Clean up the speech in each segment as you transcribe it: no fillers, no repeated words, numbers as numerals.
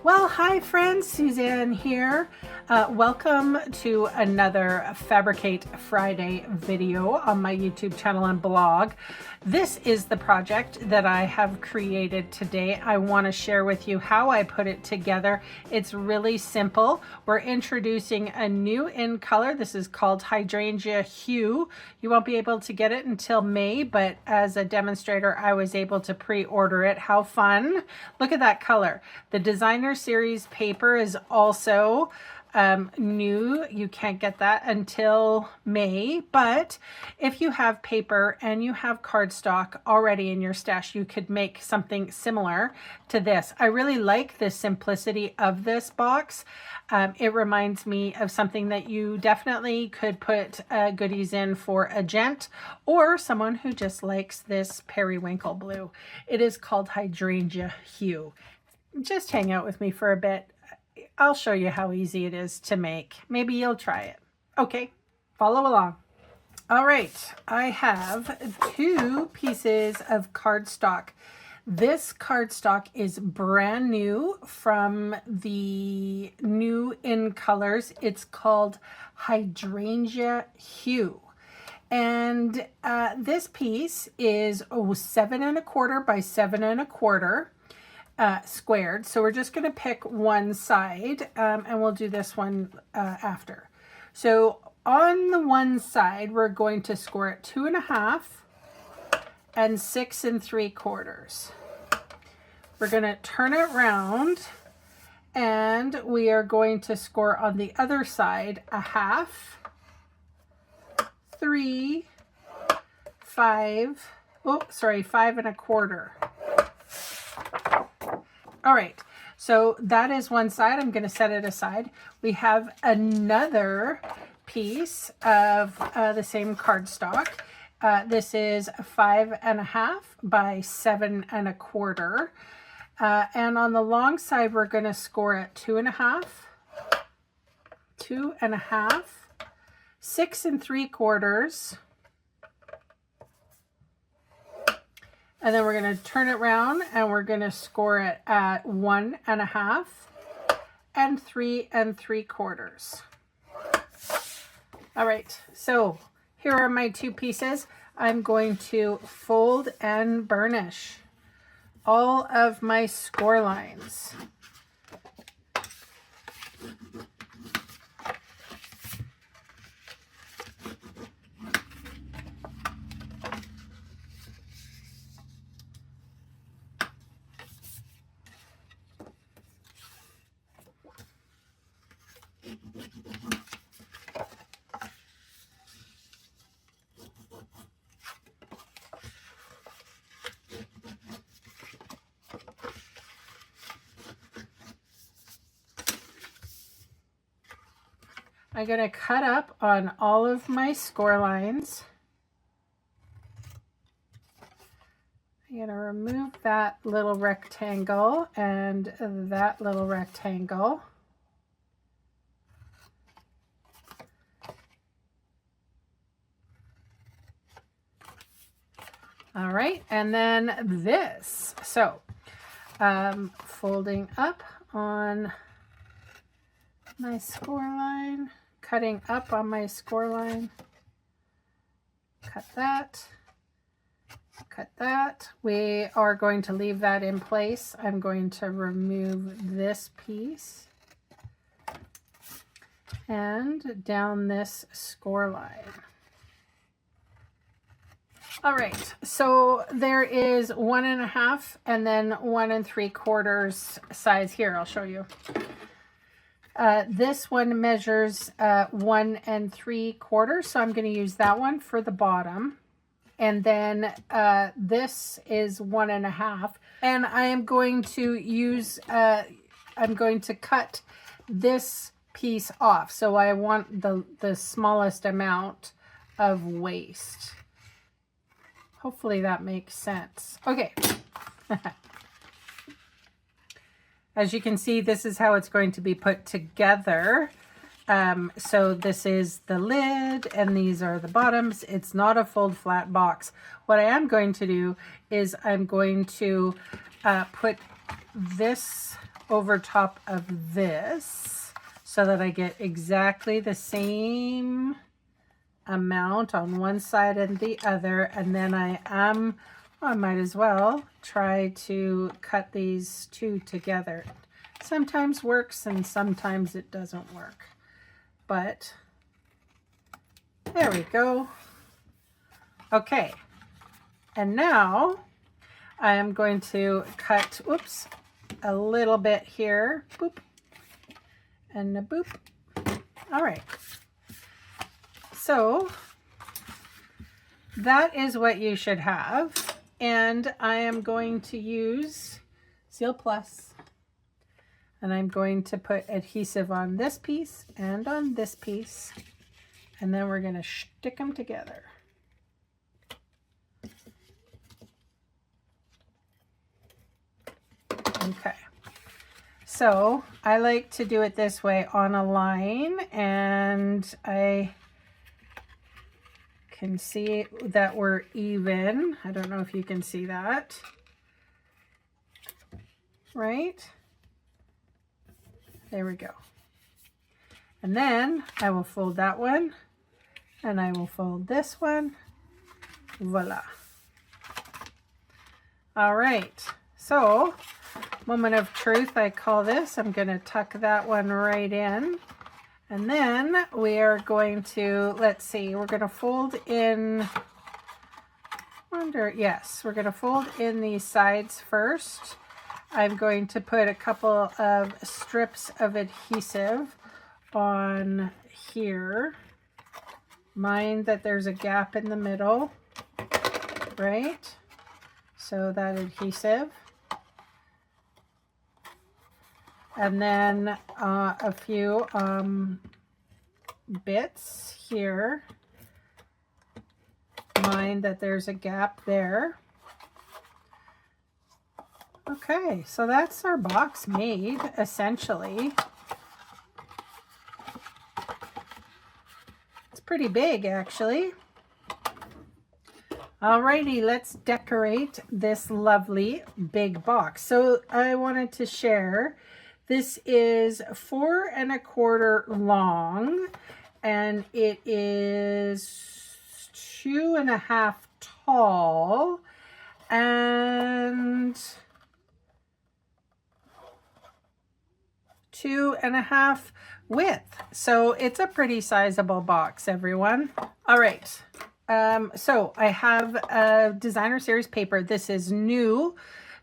Well, hi friends, Suzanne here. Welcome to another Fabricate Friday video on my YouTube channel and blog. This is the project that I have created today. I want to share with you how I put it together. It's really simple. We're introducing a new in color. This is called Hydrangea Hue. You won't be able to get it until May, but as a demonstrator, I was able to pre-order it. How fun. Look at that color. The designer series paper is also new. You can't get that until May, but if you have paper and you have cardstock already in your stash, you could make something similar to this. I really like the simplicity of this box. It reminds me of something that you definitely could put goodies in for a gent or someone who just likes this periwinkle blue. It is called Hydrangea Hue. Just hang out with me for a bit. I'll show you how easy it is to make. Maybe you'll try it. Okay, follow along. All right, I have 2 pieces of cardstock. This cardstock is brand new from the new in colors. It's called Hydrangea Hue. And this piece is 7 1/4 by 7 1/4. Squared. So we're just going to pick one side and we'll do this one after. So on the one side, we're going to score it 2 1/2 and 6 3/4. We're going to turn it around and we are going to score on the other side 1/2, 3, 5, 5 1/4. All right, so that is one side. I'm going to set it aside. We have another piece of the same cardstock. This is 5 1/2 by 7 1/4. And on the long side, we're going to score it 2 1/2, 2 1/2, 6 3/4. And then we're going to turn it around and we're going to score it at 1 1/2 and 3 3/4. All right, so here are my 2 pieces. I'm going to fold and burnish all of my score lines. I'm going to cut up on all of my score lines. I'm going to remove that little rectangle and that little rectangle. All right, and then this. So, folding up on my score line, cutting up on my score line, cut that, cut that. We are going to leave that in place. I'm going to remove this piece and down this score line. All right, so there is 1 1/2 and then 1 3/4 size here. I'll show you. This one measures 1 3/4, so I'm going to use that one for the bottom. And then this is 1 1/2, and I am going to use, I'm going to cut this piece off. So I want the smallest amount of waste. Hopefully that makes sense. Okay. As you can see, this is how it's going to be put together. So this is the lid and these are the bottoms. It's not a fold flat box. What I am going to do is I'm going to put this over top of this so that I get exactly the same amount on one side and the other. And then I might as well try to cut these two together. Sometimes works and sometimes it doesn't work, but there we go. Okay, and now I am going to cut, oops, a little bit here, boop, and a boop. All right, so that is what you should have, and I am going to use Seal Plus, and I'm going to put adhesive on this piece and on this piece, and then we're going to stick them together. Okay, so I like to do it this way on a line, and I can see that we're even. I don't know if you can see that, right? There we go. And then I will fold that one, and I will fold this one. Voila. All right, so moment of truth, I call this. I'm going to tuck that one right in. And then we are going to, let's see, we're going to fold in, yes, we're going to fold in these sides first. I'm going to put a couple of strips of adhesive on here. Mind that there's a gap in the middle, right? So that adhesive. And then a few bits here. Mind that there's a gap there. Okay, so that's our box made, essentially. It's pretty big, actually. Alrighty, let's decorate this lovely big box. So I wanted to share, this is 4 1/4 long, and it is 2 1/2 tall, and 2 1/2 width. So it's a pretty sizable box, everyone. All right. So I have a designer series paper. This is new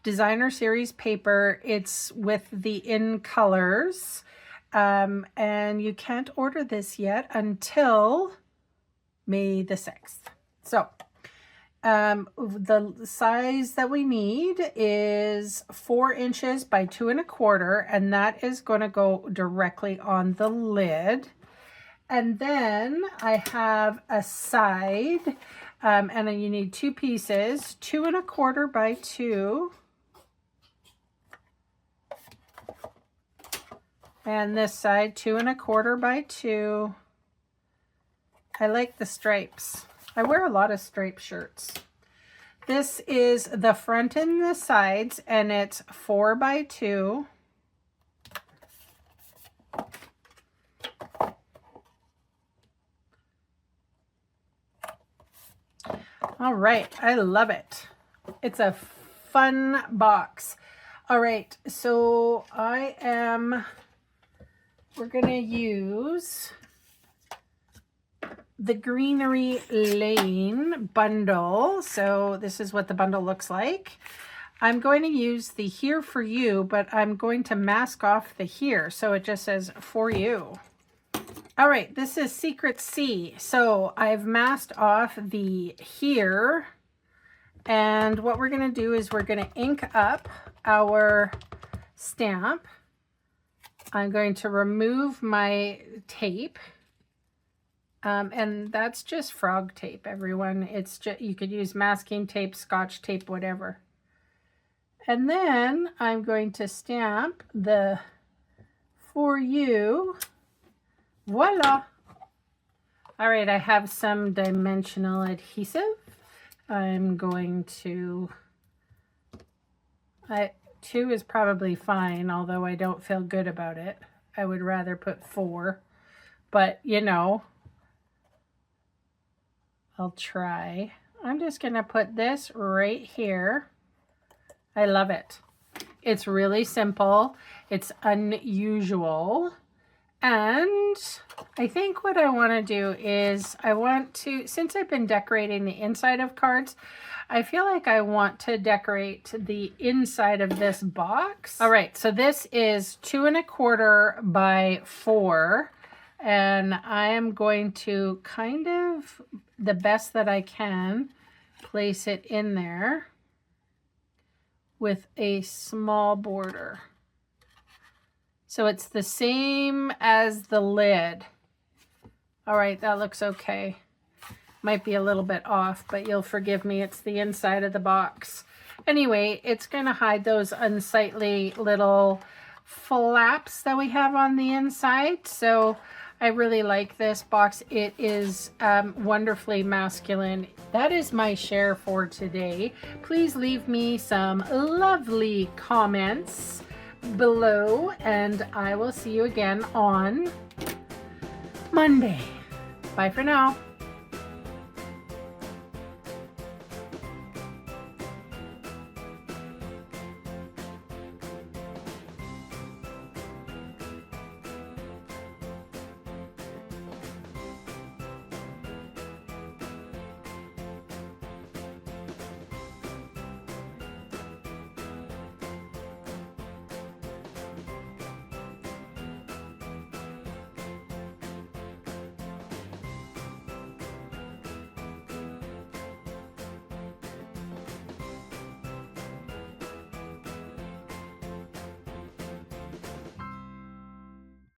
designer series paper. It's with the in colors, and you can't order this yet until May the 6th. So the size that we need is 4 inches by 2 1/4, and that is going to go directly on the lid. And then I have a side, and then you need 2 pieces, 2 1/4 by 2. And this side, 2 1/4 by 2. I like the stripes. I wear a lot of striped shirts. This is the front and the sides, and it's 4 by 2. All right, I love it. It's a fun box. All right, so we're gonna use the Greenery Lane bundle. So this is what the bundle looks like. I'm going to use the Here For You, but I'm going to mask off the here, so it just says For You. All right, this is Secret C. So I've masked off the here, and what we're going to do is we're going to ink up our stamp. I'm going to remove my tape, and that's just frog tape, everyone. It's just, you could use masking tape, scotch tape, whatever. And then I'm going to stamp the For You. Voila! All right, I have some dimensional adhesive. I'm going to, 2 is probably fine, although I don't feel good about it. I would rather put 4, but you know, I'll try. I'm just gonna put this right here. I love it. It's really simple. It's unusual. And I think what I want to do is I want to, since I've been decorating the inside of cards, I feel like I want to decorate the inside of this box. All right, so this is 2 1/4 by 4. And I am going to kind of, the best that I can, place it in there with a small border. So it's the same as the lid. All right, that looks okay. Might be a little bit off, but you'll forgive me. It's the inside of the box. Anyway, it's going to hide those unsightly little flaps that we have on the inside. So I really like this box. It is wonderfully masculine. That is my share for today. Please leave me some lovely comments below, and I will see you again on Monday. Bye for now.